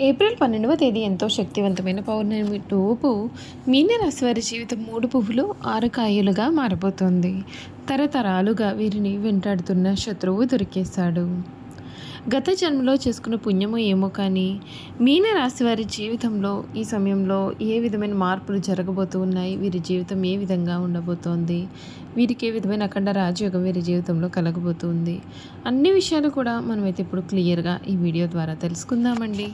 April 12వ తేదీ ఎంతో శక్తివంతమైన పౌర్ణమి టోపు మీనరాశి వారి జీవితం 3 పువ్వులు 6 కాయలుగా మారబోతోంది. తరతరాలుగా వీరిని వెంటాడుతున్న శత్రువు దొరికేశాడు. గత జన్మలో చేసుకున్న పుణ్యమో ఏమో కానీ మీనరాశి వారి జీవితంలో ఈ సమయంలో ఏ విధమైన మార్పులు జరగబోతూ ఉన్నాయి, వీరి జీవితం ఏ విధంగా ఉండబోతోంది, వీరికి ఏ విధమైన అఖండ రాజయోగం వీరి జీవితంలో కలగబోతుంది, అన్ని విషయాలు కూడా మనమైతే ఇప్పుడు క్లియర్గా ఈ వీడియో ద్వారా తెలుసుకుందామండి.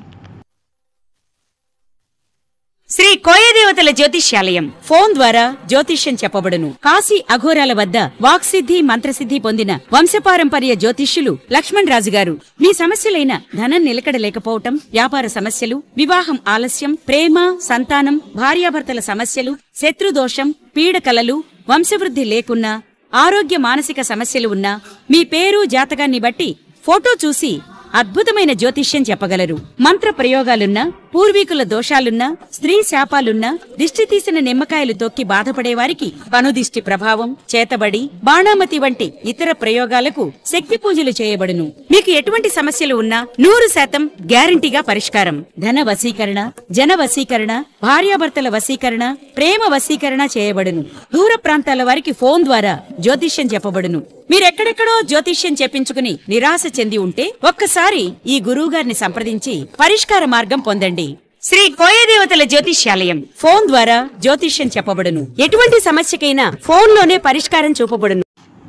శ్రీ కోయదేవతల జ్యోతిష్యాలయం ఫోన్ ద్వారా జ్యోతిష్యం చెప్పబడును. కాశీ అఘోరాల వద్ద వాక్సిద్ధి మంత్రసిద్ధి పొందిన వంశపారంపర్య జ్యోతిష్యులు లక్ష్మణ్ రాజు గారు మీ సమస్యలైన ధనం నిలకడ లేకపోవటం, వ్యాపార సమస్యలు, వివాహం ఆలస్యం, ప్రేమ, సంతానం, భార్యాభర్తల సమస్యలు, శత్రుదోషం, పీడకలలు, వంశవృద్ధి లేకున్నా, ఆరోగ్య మానసిక సమస్యలు ఉన్నా మీ పేరు జాతకాన్ని బట్టి ఫోటో చూసి అద్భుతమైన జ్యోతిష్యం చెప్పగలరు. మంత్ర ప్రయోగాలున్నా, పూర్వీకుల దోషాలున్నా, స్త్రీ శాపాలున్నా, దిష్టి తీసిన నిమ్మకాయలు తొక్కి బాధపడేవారికి కనుదిష్టి ప్రభావం, చేతబడి, బాణామతి వంటి ఇతర ప్రయోగాలకు శక్తి పూజలు చేయబడును. మీకు ఎటువంటి సమస్యలు ఉన్నా 100% గ్యారంటీగా పరిష్కారం. ధన వశీకరణ, జన వశీకరణ, భార్యాభర్తల వశీకరణ, ప్రేమ వశీకరణ చేయబడును. దూర ప్రాంతాల వారికి ఫోన్ ద్వారా జ్యోతిష్యం చెప్పబడును. మీరెక్కడెక్కడో జ్యోతిష్యం చెప్పించుకుని నిరాశ చెంది ఉంటే ఒక్కసారి ఈ గురువుగారిని సంప్రదించి పరిష్కార మార్గం పొందండి. శ్రీ కోయదేవతల జ్యోతిష్యాలయం ఫోన్ ద్వారా జ్యోతిష్యం చెప్పబడును. ఎటువంటి సమస్యకైనా ఫోన్లోనే పరిష్కారం చూపబడును.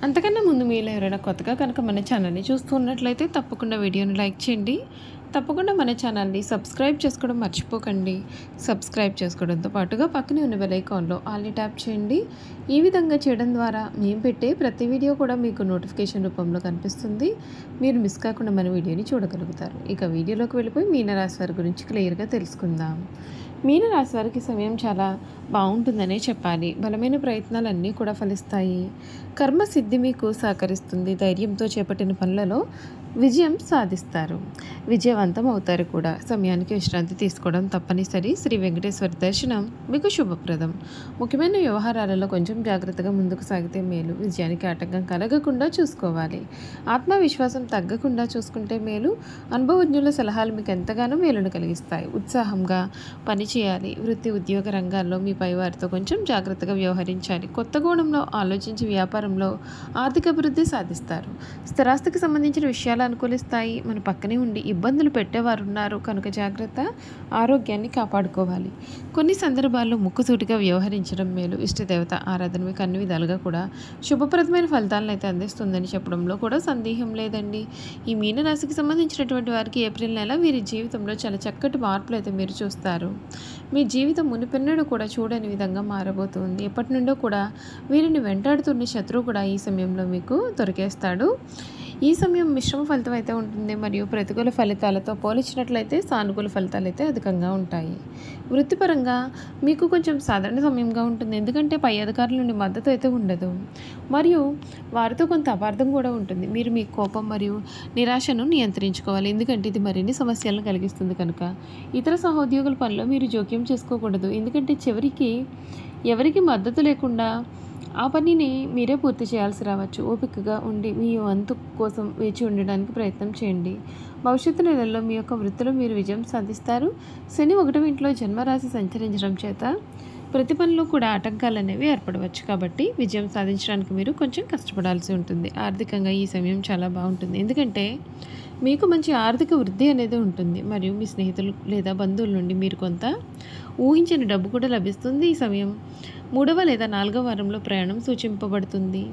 అంతకన్నా ముందు మీలో ఎవరైనా కొత్తగా కనుక మన ఛానల్ని చూస్తున్నట్లయితే తప్పకుండా వీడియోని లైక్ చేయండి. తప్పకుండా మన ఛానల్ని సబ్స్క్రైబ్ చేసుకోవడం మర్చిపోకండి. సబ్స్క్రైబ్ చేసుకోవడంతో పాటుగా పక్కనే ఉన్న బెల్ ఐకాన్లో ఆల్ని ట్యాప్ చేయండి. ఈ విధంగా చేయడం ద్వారా మేము పెట్టే ప్రతి వీడియో కూడా మీకు నోటిఫికేషన్ రూపంలో కనిపిస్తుంది. మీరు మిస్ కాకుండా మన వీడియోని చూడగలుగుతారు. ఇక వీడియోలోకి వెళ్ళిపోయి మీనరాశి వారి గురించి క్లియర్గా తెలుసుకుందాం. మీనరాశి వారికి సమయం చాలా బాగుంటుందనే చెప్పాలి. బలమైన ప్రయత్నాలన్నీ కూడా ఫలిస్తాయి. కర్మసిద్ధి మీకు సహకరిస్తుంది. ధైర్యంతో చేపట్టిన పనులలో విజయం సాధిస్తారు. విజయవంతం అవుతారు కూడా. సమయానికి విశ్రాంతి తీసుకోవడం తప్పనిసరి. శ్రీ వెంకటేశ్వర దర్శనం మీకు శుభప్రదం. ముఖ్యమైన వ్యవహారాలలో కొంచెం జాగ్రత్తగా ముందుకు సాగితే మేలు. విజయానికి ఆటంకం కలగకుండా చూసుకోవాలి. ఆత్మవిశ్వాసం తగ్గకుండా చూసుకుంటే మేలు. అనుభవజ్ఞుల సలహాలు మీకు ఎంతగానో మేలును కలిగిస్తాయి. ఉత్సాహంగా పనిచేయాలి. వృత్తి ఉద్యోగ రంగాల్లో మీ పైవారితో కొంచెం జాగ్రత్తగా వ్యవహరించాలి. కొత్త కోణంలో ఆలోచించి వ్యాపారంలో ఆర్థిక అభివృద్ధి సాధిస్తారు. స్థిరాస్తికి సంబంధించిన విషయాలు అనుకూలిస్తాయి. మన పక్కనే ఉండి ఇబ్బందులు పెట్టేవారు ఉన్నారు కనుక జాగ్రత్త. ఆరోగ్యాన్ని కాపాడుకోవాలి. కొన్ని సందర్భాల్లో ముక్కుసూటిగా వ్యవహరించడం మేలు. ఇష్టదేవత ఆరాధన మీకు అన్ని విధాలుగా కూడా శుభప్రదమైన ఫలితాలను అయితే అందిస్తుందని చెప్పడంలో కూడా సందేహం లేదండి. ఈ మీనరాశికి సంబంధించినటువంటి వారికి ఏప్రిల్ నెల వీరి జీవితంలో చాలా చక్కటి మార్పులు అయితే మీరు చూస్తారు. మీ జీవితం మునిపెన్నడూ కూడా చూడని విధంగా మారబోతుంది. ఎప్పటి నుండో కూడా వీరిని వెంటాడుతున్న శత్రువు కూడా ఈ సమయంలో మీకు దొరికేస్తాడు. ఈ సమయం మిశ్రమ ఫలితం అయితే ఉంటుంది మరియు ప్రతికూల ఫలితాలతో పోల్చినట్లయితే సానుకూల ఫలితాలు అయితే అధికంగా ఉంటాయి. వృత్తిపరంగా మీకు కొంచెం సాధారణ సమయంగా ఉంటుంది. ఎందుకంటే పై అధికారుల నుండి మద్దతు అయితే ఉండదు మరియు వారితో కొంత అపార్థం కూడా ఉంటుంది. మీరు మీ కోపం మరియు నిరాశను నియంత్రించుకోవాలి. ఎందుకంటే ఇది మరిన్ని సమస్యలను కలిగిస్తుంది కనుక. ఇతర సహోద్యోగుల పనిలో మీరు జోక్యం చేసుకోకూడదు. ఎందుకంటే చివరికి ఎవరికి మద్దతు లేకుండా ఆ పనిని మీరే పూర్తి చేయాల్సి రావచ్చు. ఓపికగా ఉండి మీ వంతు కోసం వేచి ఉండడానికి ప్రయత్నం చేయండి. భవిష్యత్తు నెలల్లో మీ యొక్క వృత్తిలో మీరు విజయం సాధిస్తారు. శని 1వ ఇంట్లో జన్మరాశి సంచరించడం చేత ప్రతి పనిలో కూడా ఆటంకాలు అనేవి ఏర్పడవచ్చు. కాబట్టి విజయం సాధించడానికి మీరు కొంచెం కష్టపడాల్సి ఉంటుంది. ఆర్థికంగా ఈ సమయం చాలా బాగుంటుంది. ఎందుకంటే మీకు మంచి ఆర్థిక వృద్ధి అనేది ఉంటుంది మరియు మీ స్నేహితులు లేదా బంధువుల నుండి మీరు కొంత ఊహించిన డబ్బు కూడా లభిస్తుంది. ఈ సమయం 3వ లేదా 4వ వారంలో ప్రయాణం సూచింపబడుతుంది.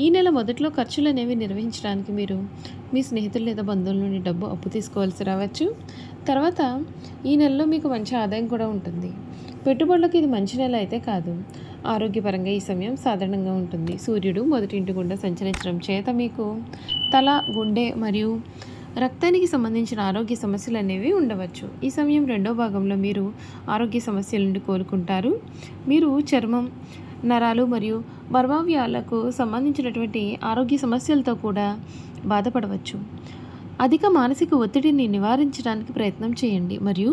ఈ నెల మొదట్లో ఖర్చులు అనేవి నిర్వహించడానికి మీరు మీ స్నేహితులు లేదా బంధువుల నుండి డబ్బు అప్పు తీసుకోవాల్సి రావచ్చు. తర్వాత ఈ నెలలో మీకు మంచి ఆదాయం కూడా ఉంటుంది. పెట్టుబడులకు ఇది మంచి నెల అయితే కాదు. ఆరోగ్యపరంగా ఈ సమయం సాధారణంగా ఉంటుంది. సూర్యుడు మొదటి ఇంటి గుండా సంచరించడం చేత మీకు తల, గుండె మరియు రక్తానికి సంబంధించిన ఆరోగ్య సమస్యలు అనేవి ఉండవచ్చు. ఈ సమయం 2వ భాగంలో మీరు ఆరోగ్య సమస్యల నుండి కోలుకుంటారు. మీరు చర్మం, నరాలు మరియు మర్మావ్యాలకు సంబంధించినటువంటి ఆరోగ్య సమస్యలతో కూడా బాధపడవచ్చు. అధిక మానసిక ఒత్తిడిని నివారించడానికి ప్రయత్నం చేయండి మరియు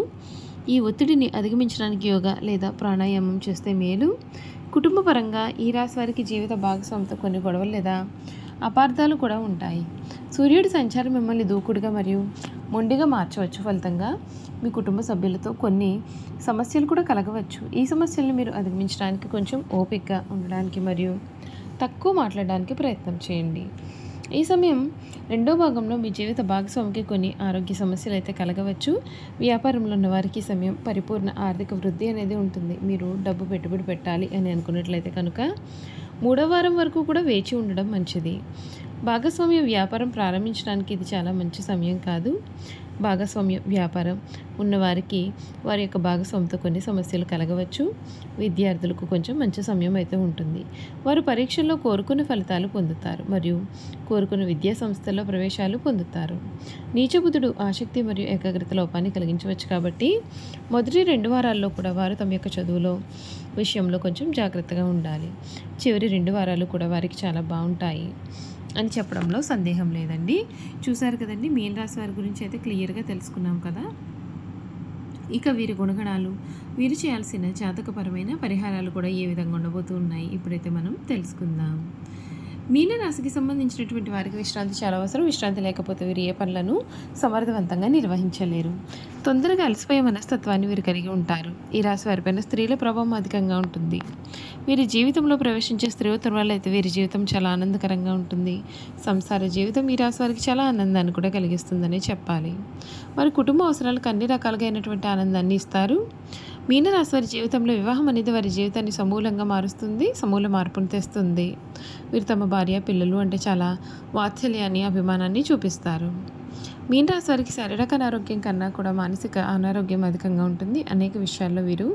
ఈ ఒత్తిడిని అధిగమించడానికి యోగా లేదా ప్రాణాయామం చేస్తే మేలు. కుటుంబపరంగా ఈ రాశి వారికి జీవిత భాగస్వామితో కొన్ని గొడవలు లేదా అపార్థాలు కూడా ఉంటాయి. సూర్యుడి సంచారం మిమ్మల్ని దూకుడుగా మరియు మొండిగా మార్చవచ్చు. ఫలితంగా మీ కుటుంబ సభ్యులతో కొన్ని సమస్యలు కూడా కలగవచ్చు. ఈ సమస్యలను మీరు అధిగమించడానికి కొంచెం ఓపికగా ఉండడానికి మరియు తక్కువ మాట్లాడడానికి ప్రయత్నం చేయండి. ఈ సమయం రెండో భాగంలో మీ జీవిత భాగస్వామికి కొన్ని ఆరోగ్య సమస్యలు అయితే కలగవచ్చు. వ్యాపారంలో ఉన్న వారికి సమయం పరిపూర్ణ ఆర్థిక వృద్ధి అనేది ఉంటుంది. మీరు డబ్బు పెట్టుబడి పెట్టాలి అని అనుకున్నట్లయితే కనుక 3వ వారం వరకు కూడా వేచి ఉండడం మంచిది. భాగస్వామ్య వ్యాపారం ప్రారంభించడానికి ఇది చాలా మంచి సమయం కాదు. భాగస్వామ్య వ్యాపారం ఉన్నవారికి వారి యొక్క భాగస్వామితో కొన్ని సమస్యలు కలగవచ్చు. విద్యార్థులకు కొంచెం మంచి సమయం అయితే ఉంటుంది. వారు పరీక్షల్లో కోరుకున్న ఫలితాలు పొందుతారు మరియు కోరుకున్న విద్యా సంస్థల్లో ప్రవేశాలు పొందుతారు. నీచబుధుడు ఆసక్తి మరియు ఏకాగ్రత లోపాన్ని కలిగించవచ్చు కాబట్టి మొదటి 2 వారాల్లో కూడా వారు తమ యొక్క చదువులో విషయంలో కొంచెం జాగ్రత్తగా ఉండాలి. చివరి 2 వారాలు కూడా వారికి చాలా బాగుంటాయి అని చెప్పడంలో సందేహం లేదండి. చూశారు కదండి, మీన రాశి వారి గురించి అయితే క్లియర్గా తెలుసుకున్నాం కదా. ఇక వీరి గుణగణాలు, వీరు చేయాల్సిన జాతకపరమైన పరిహారాలు కూడా ఏ విధంగా ఉండబోతూ ఉన్నాయి ఇప్పుడైతే మనం తెలుసుకుందాం. మీన రాశికి సంబంధించినటువంటి వారికి విశ్రాంతి చాలా అవసరం. విశ్రాంతి లేకపోతే వీరు ఏ పనులను సమర్థవంతంగా నిర్వహించలేరు. తొందరగా అలసిపోయే మనస్తత్వాన్ని వీరు కలిగి ఉంటారు. ఈ రాశి వారిపైన స్త్రీల ప్రభావం అధికంగా ఉంటుంది. వీరి జీవితంలో ప్రవేశించే స్త్రీోత్తర వల్ల అయితే వీరి జీవితం చాలా ఆనందకరంగా ఉంటుంది. సంసార జీవితం ఈ రాశి వారికి చాలా ఆనందాన్ని కూడా కలిగిస్తుందని చెప్పాలి. వారి కుటుంబ అవసరాలకు అన్ని రకాలుగా అయినటువంటి ఆనందాన్ని ఇస్తారు. మీనరాశి వారి జీవితంలో వివాహం అనేది వారి జీవితాన్ని సమూలంగా మారుస్తుంది, సమూల మార్పును తెస్తుంది. వీరు తమ భార్య పిల్లలు అంటే చాలా వాత్సల్యాన్ని, అభిమానాన్ని చూపిస్తారు. మీనరాశి వారికి శారీరక అనారోగ్యం కన్నా కూడా మానసిక అనారోగ్యం అధికంగా ఉంటుంది. అనేక విషయాల్లో వీరు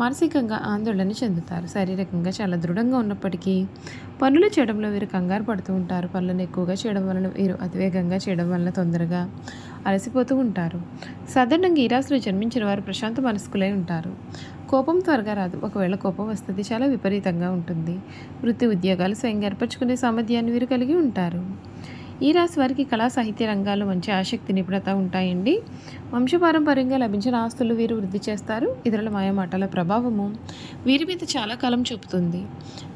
మానసికంగా ఆందోళన చెందుతారు. శారీరకంగా చాలా దృఢంగా ఉన్నప్పటికీ పనులు చేయడంలో వీరు కంగారు పడుతూ ఉంటారు. పనులను ఎక్కువగా చేయడం వలన వీరు అతివేగంగా చేయడం వలన తొందరగా అలసిపోతూ ఉంటారు. సాధారణంగా ఈ రాశిలో జన్మించిన వారు ప్రశాంత మనస్కులై ఉంటారు. కోపం త్వరగా రాదు. ఒకవేళ కోపం వస్తుంది చాలా విపరీతంగా ఉంటుంది. వృత్తి ఉద్యోగాలు స్వయంగా ఏర్పరచుకునే సామర్థ్యాన్ని వీరు కలిగి ఉంటారు. ఈ రాశి వారికి కళా సాహిత్య రంగాల్లో మంచి ఆసక్తి, నిపుణత ఉంటాయండి. వంశపారంపర్యంగా లభించిన ఆస్తులు వీరు వృద్ధి చేస్తారు. ఇతరుల మాయమాటల ప్రభావము వీరి మీద చాలా కాలం చూపుతుంది.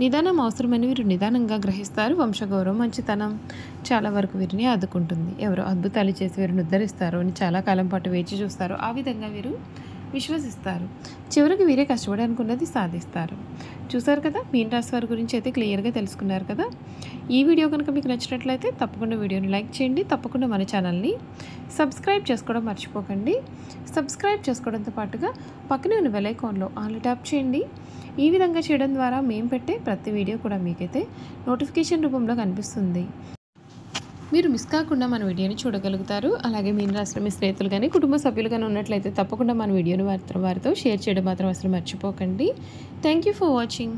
నిదానం అవసరమని వీరు నిదానంగా గ్రహిస్తారు. వంశగౌరవం, మంచితనం చాలా వరకు వీరిని ఆదుకుంటుంది. ఎవరో అద్భుతాలు చేసి వీరిని ఉద్ధరిస్తారు అని చాలా కాలం పాటు వేచి చూస్తారు. ఆ విధంగా వీరు విశ్వసిస్తారు. చివరికి వీరే కష్టపడి అనుకున్నది సాధిస్తారు. చూసారు కదా, మీన రాశి వారి గురించి అయితే క్లియర్గా తెలుసుకున్నారు కదా. ఈ వీడియో కనుక మీకు నచ్చినట్లయితే తప్పకుండా వీడియోని లైక్ చేయండి. తప్పకుండా మన ఛానల్ని సబ్స్క్రైబ్ చేసుకోవడం మర్చిపోకండి. సబ్స్క్రైబ్ చేసుకోవడంతో పాటుగా పక్కనే ఉన్న బెల్ ఐకాన్లో ఆల్ ట్యాప్ చేయండి. ఈ విధంగా చేయడం ద్వారా మేము పెట్టే ప్రతి వీడియో కూడా మీకైతే నోటిఫికేషన్ రూపంలో కనిపిస్తుంది. మీరు మిస్ కాకుండా మన వీడియోని చూడగలుగుతారు. అలాగే మీన రాశిలో మీ స్నేహితులు కానీ కుటుంబ సభ్యులు కానీ ఉన్నట్లయితే తప్పకుండా మన వీడియోని వారితో షేర్ చేయడం మాత్రం అసలు మర్చిపోకండి. Thank you for watching.